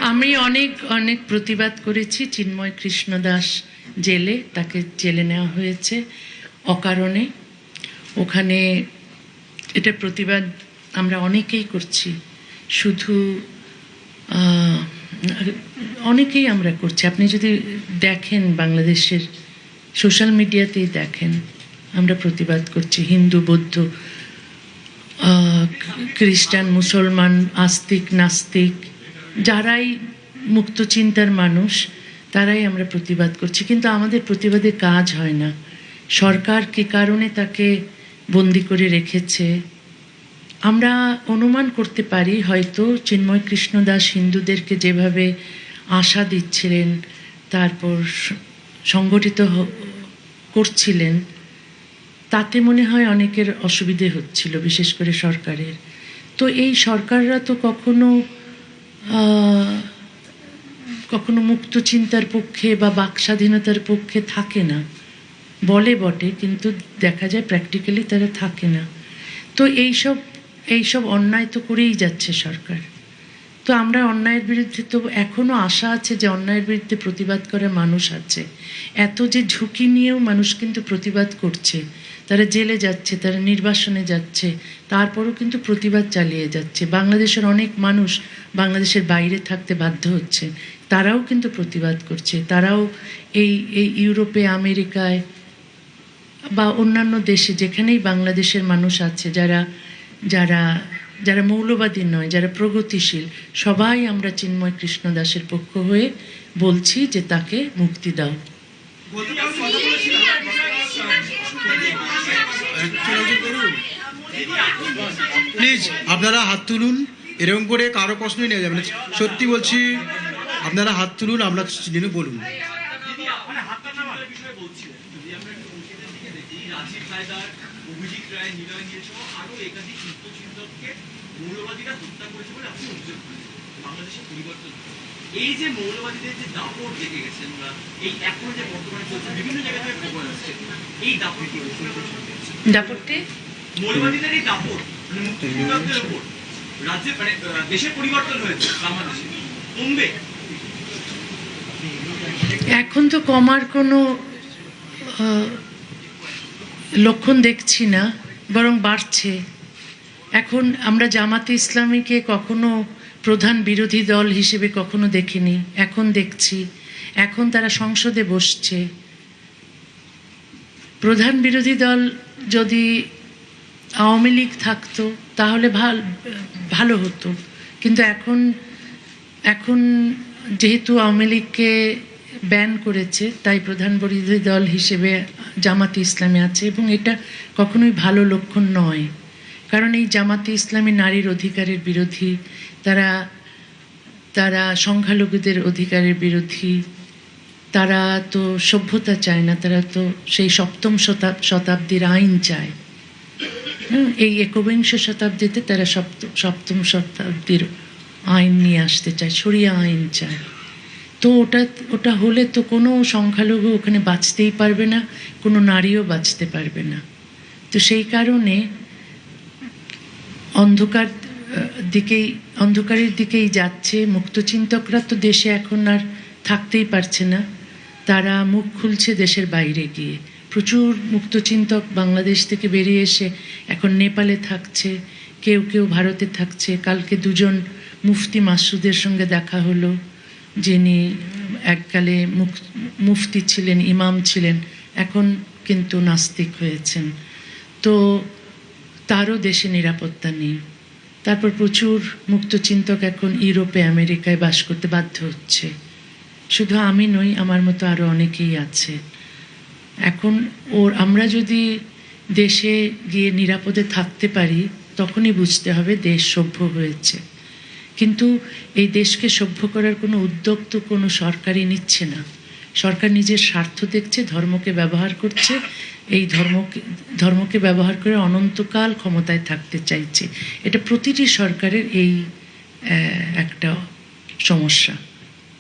আমি অনেক অনেক প্রতিবাদ করেছি। চিন্ময় কৃষ্ণ দাস জেলে, তাকে জেলে নেওয়া হয়েছে অকারণে। ওখানে এটা প্রতিবাদ আমরা অনেকেই করছি, শুধু অনেকেই আমরা করছি। আপনি যদি দেখেন বাংলাদেশের সোশ্যাল মিডিয়াতেই দেখেন, আমরা প্রতিবাদ করছি। হিন্দু, বৌদ্ধ, খ্রিস্টান, মুসলমান, আস্তিক, নাস্তিক, যারাই মুক্ত চিন্তার মানুষ তারাই আমরা প্রতিবাদ করছি। কিন্তু আমাদের প্রতিবাদে কাজ হয় না। সরকার কী কারণে তাকে বন্দি করে রেখেছে আমরা অনুমান করতে পারি। হয়তো চিন্ময় কৃষ্ণ দাস হিন্দুদেরকে যেভাবে আশা দিচ্ছিলেন, তারপর সংগঠিত করছিলেন, তাতে মনে হয় অনেকের অসুবিধে হচ্ছিল, বিশেষ করে সরকারের। তো এই সরকাররা তো কখনো কখনো মুক্ত চিন্তার পক্ষে বা বাক স্বাধীনতার পক্ষে থাকে না, বলে বটে, কিন্তু দেখা যায় প্র্যাকটিক্যালি তারা থাকে না। তো এইসব অন্যায় তো করেই যাচ্ছে সরকার। তো আমরা অন্যায়ের বিরুদ্ধে তো এখনও আশা আছে যে অন্যায়ের বিরুদ্ধে প্রতিবাদ করার মানুষ আছে। এত যে ঝুঁকি নিয়েও মানুষ কিন্তু প্রতিবাদ করছে, তারা জেলে যাচ্ছে, তারা নির্বাসনে যাচ্ছে, তারপরও কিন্তু প্রতিবাদ চালিয়ে যাচ্ছে। বাংলাদেশের অনেক মানুষ বাংলাদেশের বাইরে থাকতে বাধ্য হচ্ছে, তারাও কিন্তু প্রতিবাদ করছে। তারাও এই ইউরোপে, আমেরিকায় বা অন্যান্য দেশে যেখানেই বাংলাদেশের মানুষ আছে, যারা মৌলবাদী নয়, যারা প্রগতিশীল, সবাই আমরা চিন্ময় কৃষ্ণ দাসের পক্ষ হয়ে বলছি যে তাকে মুক্তি দাও। প্লিজ আপনারা হাত তুলুন, এরকম করে কারো প্রশ্নই নেওয়া যাবে না। সত্যি বলছি, আপনারা হাত তুলুন, আমরা বলুন। এই যে মৌলবাদীদের যে দাপট দেখে গেছেন, এই এখন যে বর্তমানে চলছে বিভিন্ন জায়গায় খবর আসছে, এই দাপটে মৌলবাদীদের এই দাপট মুক্তিযোদ্ধাদের উপর রাজ্যে মানে দেশের পরিবর্তন হয়েছে, বাংলাদেশে কমবে? এখন তো কমার কোনো লক্ষণ দেখছি না, বরং বাড়ছে। এখন আমরা জামাতে ইসলামীকে কখনো প্রধান বিরোধী দল হিসেবে কখনো দেখিনি, এখন দেখছি। এখন তারা সংসদে বসছে। প্রধান বিরোধী দল যদি আওয়ামী লীগ থাকতো তাহলে ভালো হতো, কিন্তু এখন যেহেতু আওয়ামী লীগকে ব্যান করেছে, তাই প্রধান বিরোধী দল হিসেবে জামাতে ইসলামী আছে, এবং এটা কখনোই ভালো লক্ষণ নয়। কারণ এই জামাতে ইসলামী নারীর অধিকারের বিরোধী, তারা সংখ্যালঘুদের অধিকারের বিরোধী, তারা তো সভ্যতা চায় না, তারা তো সেই সপ্তম শতাব্দীর আইন চায়। এই একবিংশ শতাব্দীতে তারা সপ্তম শতাব্দীর আইন নিয়ে আসতে চায়, শরিয়া আইন চায়। তো ওটা হলে তো কোনো সংখ্যালঘু ওখানে বাঁচতেই পারবে না, কোনো নারীও বাঁচতে পারবে না। তো সেই কারণে অন্ধকারের দিকেই যাচ্ছে। মুক্তচিন্তকরা তো দেশে এখন আর থাকতেই পারছে না, তারা মুখ খুলছে দেশের বাইরে গিয়ে। প্রচুর মুক্তচিন্তক বাংলাদেশ থেকে বেরিয়ে এসে এখন নেপালে থাকছে, কেউ ভারতে থাকছে। কালকে দুজন মুফতি মাসুদের সঙ্গে দেখা হলো, যিনি এককালে মুফতি ছিলেন, ইমাম ছিলেন, এখন কিন্তু নাস্তিক হয়েছেন। তো তারও দেশে নিরাপত্তা নেই। তারপর প্রচুর মুক্তচিন্তক এখন ইউরোপে, আমেরিকায় বাস করতে বাধ্য হচ্ছে। শুধু আমি নই, আমার মতো আরও অনেকেই আছে। এখন আমরা যদি দেশে গিয়ে নিরাপদে থাকতে পারি, তখনই বুঝতে হবে দেশ সভ্য হয়েছে। কিন্তু এই দেশকে সভ্য করার কোনো উদ্যোগ তো কোনো সরকারই নিচ্ছে না। সরকার নিজের স্বার্থ দেখছে, ধর্মকে ব্যবহার করছে, এই ধর্মকে ব্যবহার করে অনন্তকাল ক্ষমতায় থাকতে চাইছে। এটা প্রতিটি সরকারের এই একটা সমস্যা।